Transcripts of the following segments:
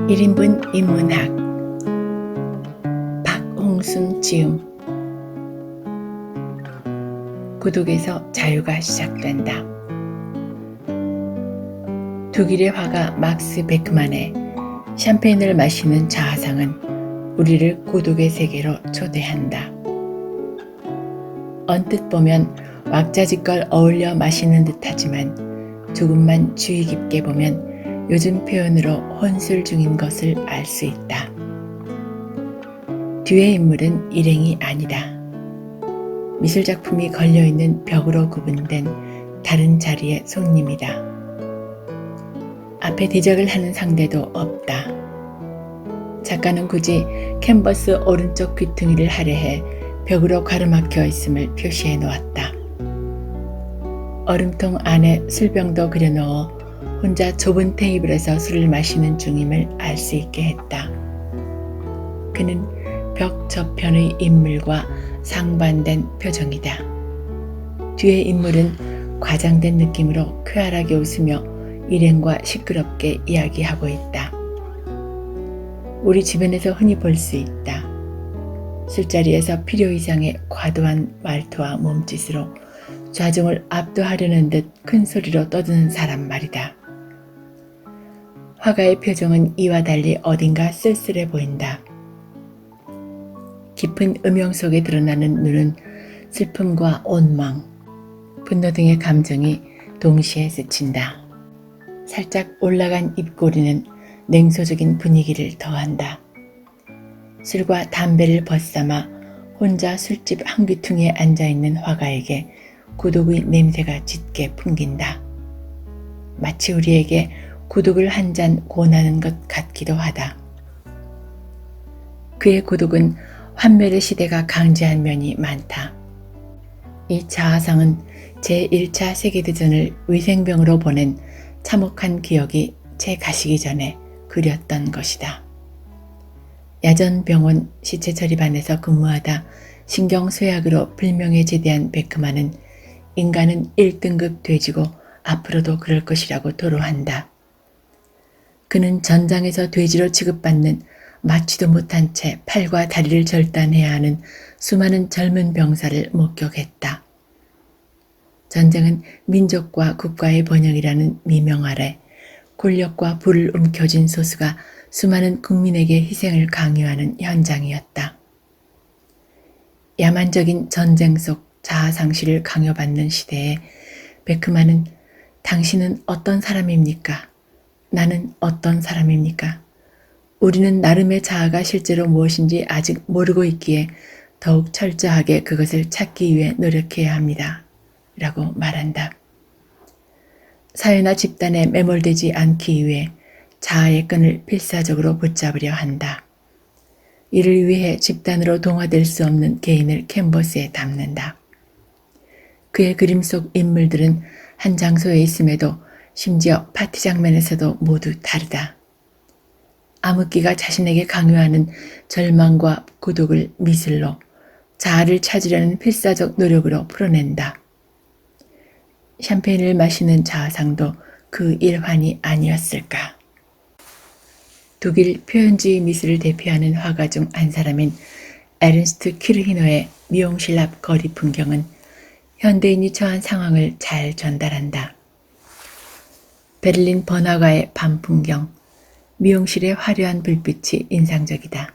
1인분 인문학 박홍순 지음. 고독에서 자유가 시작된다. 독일의 화가 막스 베크만의 샴페인을 마시는 자화상은 우리를 고독의 세계로 초대한다. 언뜻 보면 왁자지껄 어울려 마시는 듯하지만 조금만 주의 깊게 보면 요즘 표현으로 혼술 중인 것을 알 수 있다. 뒤의 인물은 일행이 아니다. 미술작품이 걸려있는 벽으로 구분된 다른 자리의 손님이다. 앞에 대적을 하는 상대도 없다. 작가는 굳이 캔버스 오른쪽 귀퉁이를 할애해 벽으로 가로막혀 있음을 표시해 놓았다. 얼음통 안에 술병도 그려넣어 혼자 좁은 테이블에서 술을 마시는 중임을 알 수 있게 했다. 그는 벽 저편의 인물과 상반된 표정이다. 뒤의 인물은 과장된 느낌으로 쾌활하게 웃으며 일행과 시끄럽게 이야기하고 있다. 우리 주변에서 흔히 볼 수 있다. 술자리에서 필요 이상의 과도한 말투와 몸짓으로 좌중을 압도하려는 듯 큰 소리로 떠드는 사람 말이다. 화가의 표정은 이와 달리 어딘가 쓸쓸해 보인다. 깊은 음영 속에 드러나는 눈은 슬픔과 원망, 분노 등의 감정이 동시에 스친다. 살짝 올라간 입꼬리는 냉소적인 분위기를 더한다. 술과 담배를 벗삼아 혼자 술집 한 귀퉁이에 앉아있는 화가에게 고독의 냄새가 짙게 풍긴다. 마치 우리에게 고독을 한 잔 권하는 것 같기도 하다. 그의 고독은 환멸의 시대가 강제한 면이 많다. 이 자화상은 제1차 세계대전을 위생병으로 보낸 참혹한 기억이 채 가시기 전에 그렸던 것이다. 야전병원 시체 처리반에서 근무하다 신경쇠약으로 불명예 제대한 베크만은 인간은 1등급 돼지고 앞으로도 그럴 것이라고 토로한다. 그는 전장에서 돼지로 취급받는 맞지도 못한 채 팔과 다리를 절단해야 하는 수많은 젊은 병사를 목격했다. 전쟁은 민족과 국가의 번영이라는 미명 아래 권력과 부를 움켜쥔 소수가 수많은 국민에게 희생을 강요하는 현장이었다. 야만적인 전쟁 속 자아상실을 강요받는 시대에 베크만은 당신은 어떤 사람입니까? 나는 어떤 사람입니까? 우리는 나름의 자아가 실제로 무엇인지 아직 모르고 있기에 더욱 철저하게 그것을 찾기 위해 노력해야 합니다. 라고 말한다. 사회나 집단에 매몰되지 않기 위해 자아의 끈을 필사적으로 붙잡으려 한다. 이를 위해 집단으로 동화될 수 없는 개인을 캔버스에 담는다. 그의 그림 속 인물들은 한 장소에 있음에도 심지어 파티 장면에서도 모두 다르다. 암흑기가 자신에게 강요하는 절망과 고독을 미술로, 자아를 찾으려는 필사적 노력으로 풀어낸다. 샴페인을 마시는 자화상도 그 일환이 아니었을까. 독일 표현주의 미술을 대표하는 화가 중 한 사람인 에른스트 퀴르히너의 미용실 앞 거리 풍경은 현대인이 처한 상황을 잘 전달한다. 베를린 번화가의 밤 풍경, 미용실의 화려한 불빛이 인상적이다.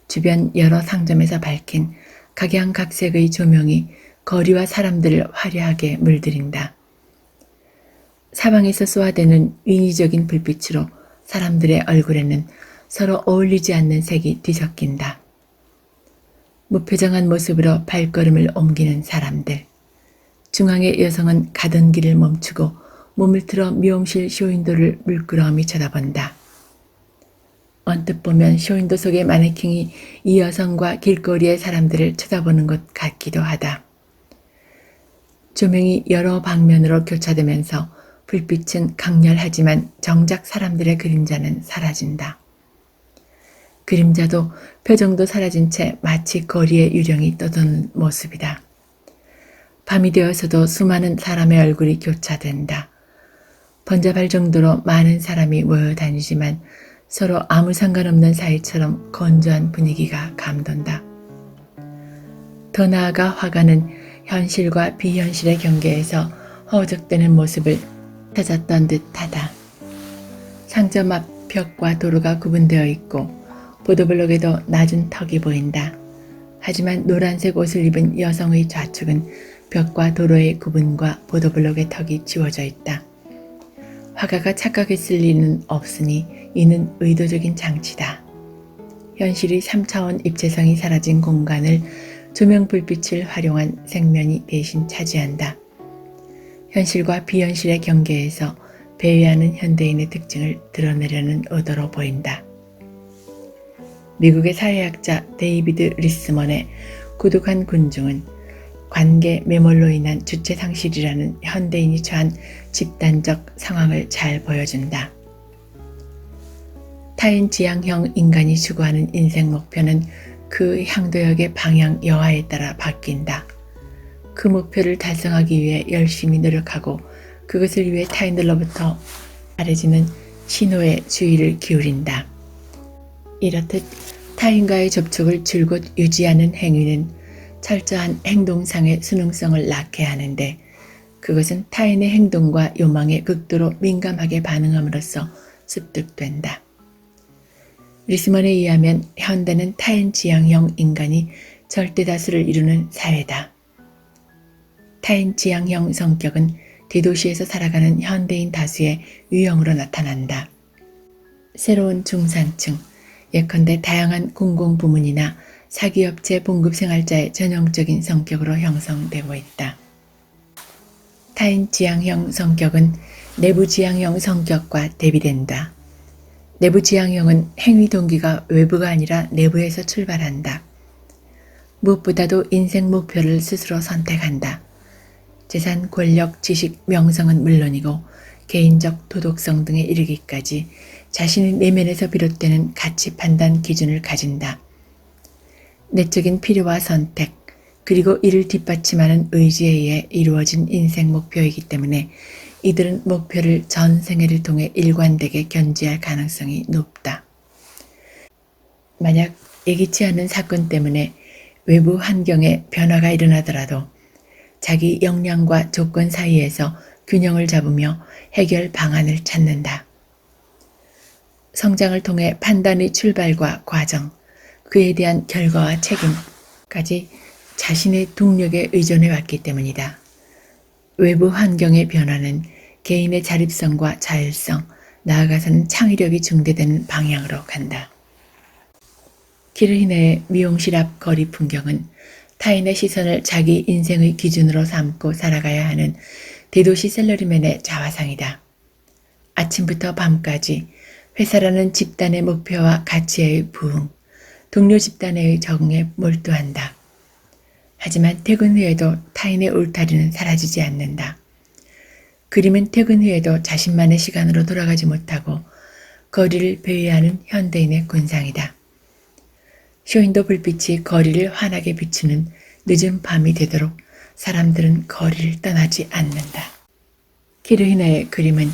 주변 여러 상점에서 밝힌 각양각색의 조명이 거리와 사람들을 화려하게 물들인다. 사방에서 쏘아대는 인위적인 불빛으로 사람들의 얼굴에는 서로 어울리지 않는 색이 뒤섞인다. 무표정한 모습으로 발걸음을 옮기는 사람들. 중앙의 여성은 가던 길을 멈추고 몸을 틀어 미용실 쇼윈도를 물끄러미 쳐다본다. 언뜻 보면 쇼윈도 속의 마네킹이 이 여성과 길거리의 사람들을 쳐다보는 것 같기도 하다. 조명이 여러 방면으로 교차되면서 불빛은 강렬하지만 정작 사람들의 그림자는 사라진다. 그림자도 표정도 사라진 채 마치 거리의 유령이 떠도는 모습이다. 밤이 되어서도 수많은 사람의 얼굴이 교차된다. 번잡할 정도로 많은 사람이 모여 다니지만 서로 아무 상관없는 사이처럼 건조한 분위기가 감돈다. 더 나아가 화가는 현실과 비현실의 경계에서 허우적대는 모습을 찾았던 듯하다. 상점 앞 벽과 도로가 구분되어 있고 보도블록에도 낮은 턱이 보인다. 하지만 노란색 옷을 입은 여성의 좌측은 벽과 도로의 구분과 보도블록의 턱이 지워져 있다. 화가가 착각했을 리는 없으니 이는 의도적인 장치다. 현실이 3차원 입체성이 사라진 공간을 조명 불빛을 활용한 생면이 대신 차지한다. 현실과 비현실의 경계에서 배회하는 현대인의 특징을 드러내려는 의도로 보인다. 미국의 사회학자 데이비드 리스먼의 고독한 군중은 관계 매몰로 인한 주체 상실이라는 현대인이 처한 집단적 상황을 잘 보여준다. 타인 지향형 인간이 추구하는 인생 목표는 그 향도역의 방향 여하에 따라 바뀐다. 그 목표를 달성하기 위해 열심히 노력하고 그것을 위해 타인들로부터 바래지는 신호에 주의를 기울인다. 이렇듯 타인과의 접촉을 줄곧 유지하는 행위는 철저한 행동상의 수능성을 낳게 하는데 그것은 타인의 행동과 요망에 극도로 민감하게 반응함으로써 습득된다. 리스먼에 의하면 현대는 타인 지향형 인간이 절대다수를 이루는 사회다. 타인 지향형 성격은 대도시에서 살아가는 현대인 다수의 유형으로 나타난다. 새로운 중산층, 예컨대 다양한 공공부문이나 사기업체 봉급생활자의 전형적인 성격으로 형성되고 있다. 타인 지향형 성격은 내부 지향형 성격과 대비된다. 내부 지향형은 행위 동기가 외부가 아니라 내부에서 출발한다. 무엇보다도 인생 목표를 스스로 선택한다. 재산, 권력, 지식, 명성은 물론이고 개인적 도덕성 등에 이르기까지 자신의 내면에서 비롯되는 가치 판단 기준을 가진다. 내적인 필요와 선택, 그리고 이를 뒷받침하는 의지에 의해 이루어진 인생 목표이기 때문에 이들은 목표를 전 생애를 통해 일관되게 견지할 가능성이 높다. 만약 예기치 않은 사건 때문에 외부 환경에 변화가 일어나더라도 자기 역량과 조건 사이에서 균형을 잡으며 해결 방안을 찾는다. 성장을 통해 판단의 출발과 과정, 그에 대한 결과와 책임까지 자신의 동력에 의존해 왔기 때문이다. 외부 환경의 변화는 개인의 자립성과 자율성, 나아가서는 창의력이 증대되는 방향으로 간다. 키르히네의 미용실 앞 거리 풍경은 타인의 시선을 자기 인생의 기준으로 삼고 살아가야 하는 대도시 셀러리맨의 자화상이다. 아침부터 밤까지 회사라는 집단의 목표와 가치의 부응, 동료 집단의 적응에 몰두한다. 하지만 퇴근 후에도 타인의 울타리는 사라지지 않는다. 그림은 퇴근 후에도 자신만의 시간으로 돌아가지 못하고 거리를 배회하는 현대인의 군상이다. 쇼윈도 불빛이 거리를 환하게 비추는 늦은 밤이 되도록 사람들은 거리를 떠나지 않는다. 키르히네의 그림은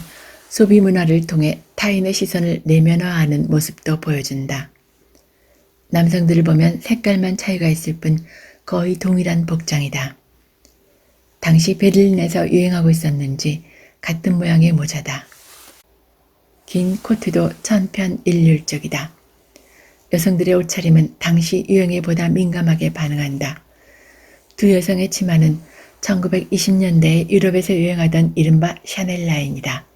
소비 문화를 통해 타인의 시선을 내면화하는 모습도 보여준다. 남성들을 보면 색깔만 차이가 있을 뿐 거의 동일한 복장이다. 당시 베를린에서 유행하고 있었는지 같은 모양의 모자다. 긴 코트도 천편일률적이다. 여성들의 옷차림은 당시 유행에 보다 민감하게 반응한다. 두 여성의 치마는 1920년대에 유럽에서 유행하던 이른바 샤넬 라인이다.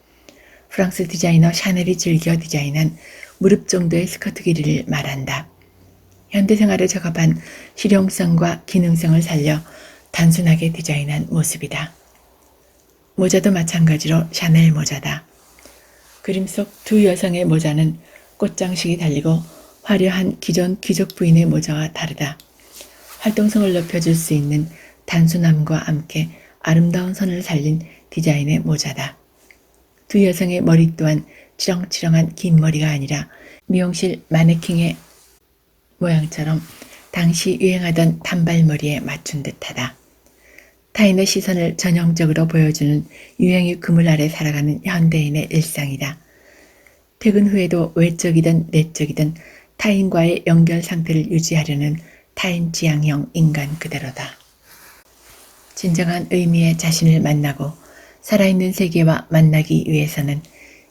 프랑스 디자이너 샤넬이 즐겨 디자인한 무릎 정도의 스커트 길이를 말한다. 현대생활에 적합한 실용성과 기능성을 살려 단순하게 디자인한 모습이다. 모자도 마찬가지로 샤넬 모자다. 그림 속 두 여성의 모자는 꽃장식이 달리고 화려한 기존 귀족 부인의 모자와 다르다. 활동성을 높여줄 수 있는 단순함과 함께 아름다운 선을 살린 디자인의 모자다. 두 여성의 머리 또한 치렁치렁한 긴 머리가 아니라 미용실 마네킹의 모양처럼 당시 유행하던 단발머리에 맞춘 듯하다. 타인의 시선을 전형적으로 보여주는 유행의 그물 아래 살아가는 현대인의 일상이다. 퇴근 후에도 외적이든 내적이든 타인과의 연결 상태를 유지하려는 타인 지향형 인간 그대로다. 진정한 의미의 자신을 만나고 살아있는 세계와 만나기 위해서는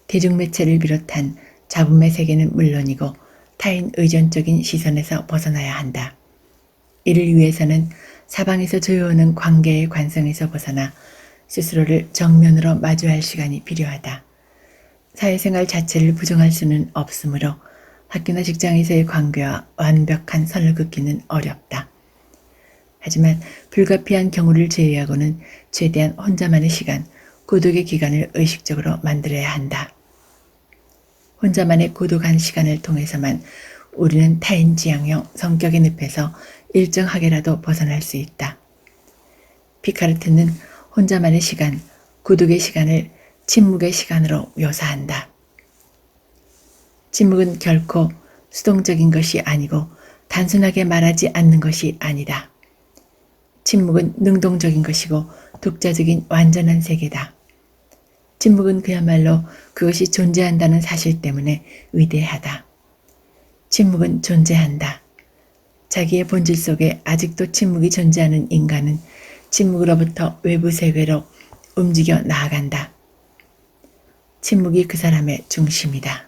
대중매체를 비롯한 잡음의 세계는 물론이고 타인 의존적인 시선에서 벗어나야 한다. 이를 위해서는 사방에서 조여오는 관계의 관성에서 벗어나 스스로를 정면으로 마주할 시간이 필요하다. 사회생활 자체를 부정할 수는 없으므로 학교나 직장에서의 관계와 완벽한 선을 긋기는 어렵다. 하지만 불가피한 경우를 제외하고는 최대한 혼자만의 시간, 고독의 기간을 의식적으로 만들어야 한다. 혼자만의 고독한 시간을 통해서만 우리는 타인 지향형 성격의 늪에서 일정하게라도 벗어날 수 있다. 피카르트는 혼자만의 시간, 고독의 시간을 침묵의 시간으로 묘사한다. 침묵은 결코 수동적인 것이 아니고 단순하게 말하지 않는 것이 아니다. 침묵은 능동적인 것이고 독자적인 완전한 세계다. 침묵은 그야말로 그것이 존재한다는 사실 때문에 위대하다. 침묵은 존재한다. 자기의 본질 속에 아직도 침묵이 존재하는 인간은 침묵으로부터 외부 세계로 움직여 나아간다. 침묵이 그 사람의 중심이다.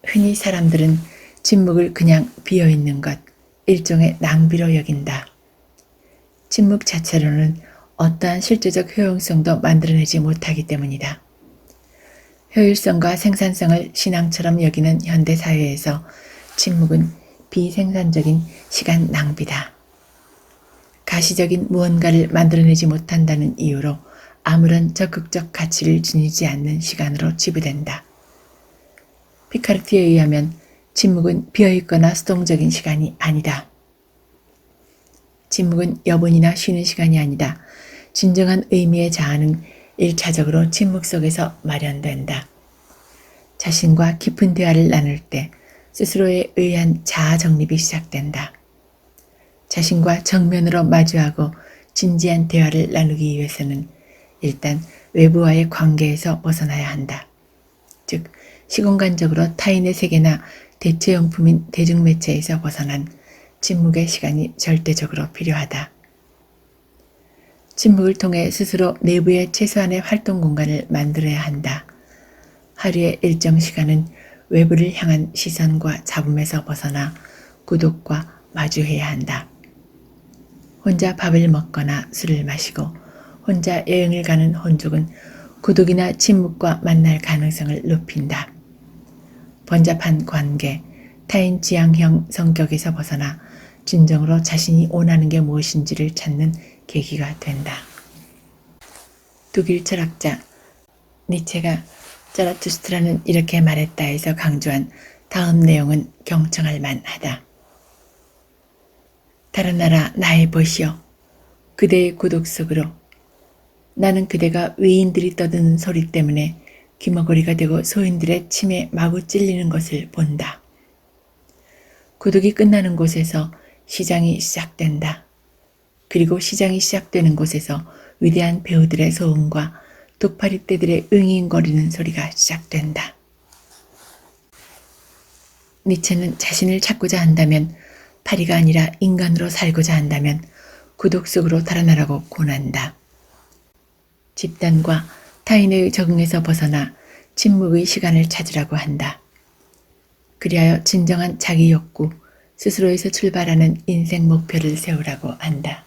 흔히 사람들은 침묵을 그냥 비어있는 것, 일종의 낭비로 여긴다. 침묵 자체로는 어떠한 실제적 효용성도 만들어내지 못하기 때문이다. 효율성과 생산성을 신앙처럼 여기는 현대사회에서 침묵은 비생산적인 시간 낭비다. 가시적인 무언가를 만들어내지 못한다는 이유로 아무런 적극적 가치를 지니지 않는 시간으로 치부된다. 피카르트에 의하면 침묵은 비어있거나 수동적인 시간이 아니다. 침묵은 여분이나 쉬는 시간이 아니다. 진정한 의미의 자아는 1차적으로 침묵 속에서 마련된다. 자신과 깊은 대화를 나눌 때 스스로에 의한 자아 정립이 시작된다. 자신과 정면으로 마주하고 진지한 대화를 나누기 위해서는 일단 외부와의 관계에서 벗어나야 한다. 즉, 시공간적으로 타인의 세계나 대체용품인 대중매체에서 벗어난 침묵의 시간이 절대적으로 필요하다. 침묵을 통해 스스로 내부의 최소한의 활동 공간을 만들어야 한다. 하루의 일정 시간은 외부를 향한 시선과 잡음에서 벗어나 고독과 마주해야 한다. 혼자 밥을 먹거나 술을 마시고 혼자 여행을 가는 혼족은 고독이나 침묵과 만날 가능성을 높인다. 번잡한 관계, 타인 지향형 성격에서 벗어나 진정으로 자신이 원하는 게 무엇인지를 찾는 계기가 된다. 독일 철학자 니체가 자라투스트라는 이렇게 말했다에서 강조한 다음 내용은 경청할 만하다. 달아나라 나의 벗이여 그대의 고독 속으로 나는 그대가 위인들이 떠드는 소리 때문에 귀머거리가 되고 소인들의 침에 마구 찔리는 것을 본다. 고독이 끝나는 곳에서 시장이 시작된다. 그리고 시장이 시작되는 곳에서 위대한 배우들의 소음과 독파리 떼들의 응잉거리는 소리가 시작된다. 니체는 자신을 찾고자 한다면 파리가 아니라 인간으로 살고자 한다면 고독 속으로 달아나라고 권한다. 집단과 타인의 적응에서 벗어나 침묵의 시간을 찾으라고 한다. 그리하여 진정한 자기 욕구, 스스로에서 출발하는 인생 목표를 세우라고 한다.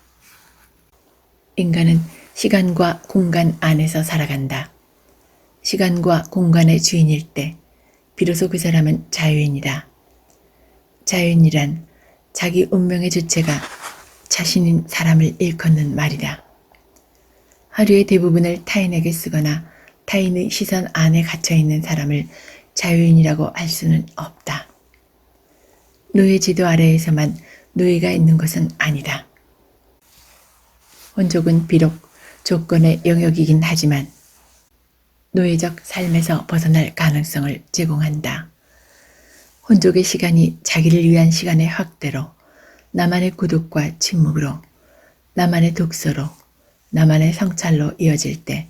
인간은 시간과 공간 안에서 살아간다. 시간과 공간의 주인일 때 비로소 그 사람은 자유인이다. 자유인이란 자기 운명의 주체가 자신인 사람을 일컫는 말이다. 하루의 대부분을 타인에게 쓰거나 타인의 시선 안에 갇혀있는 사람을 자유인이라고 할 수는 없다. 노예 지도 아래에서만 노예가 있는 것은 아니다. 혼족은 비록 조건의 영역이긴 하지만 노예적 삶에서 벗어날 가능성을 제공한다. 혼족의 시간이 자기를 위한 시간의 확대로, 나만의 고독과 침묵으로, 나만의 독서로, 나만의 성찰로 이어질 때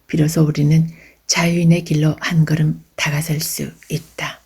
비로소 우리는 자유인의 길로 한 걸음 다가설 수 있다.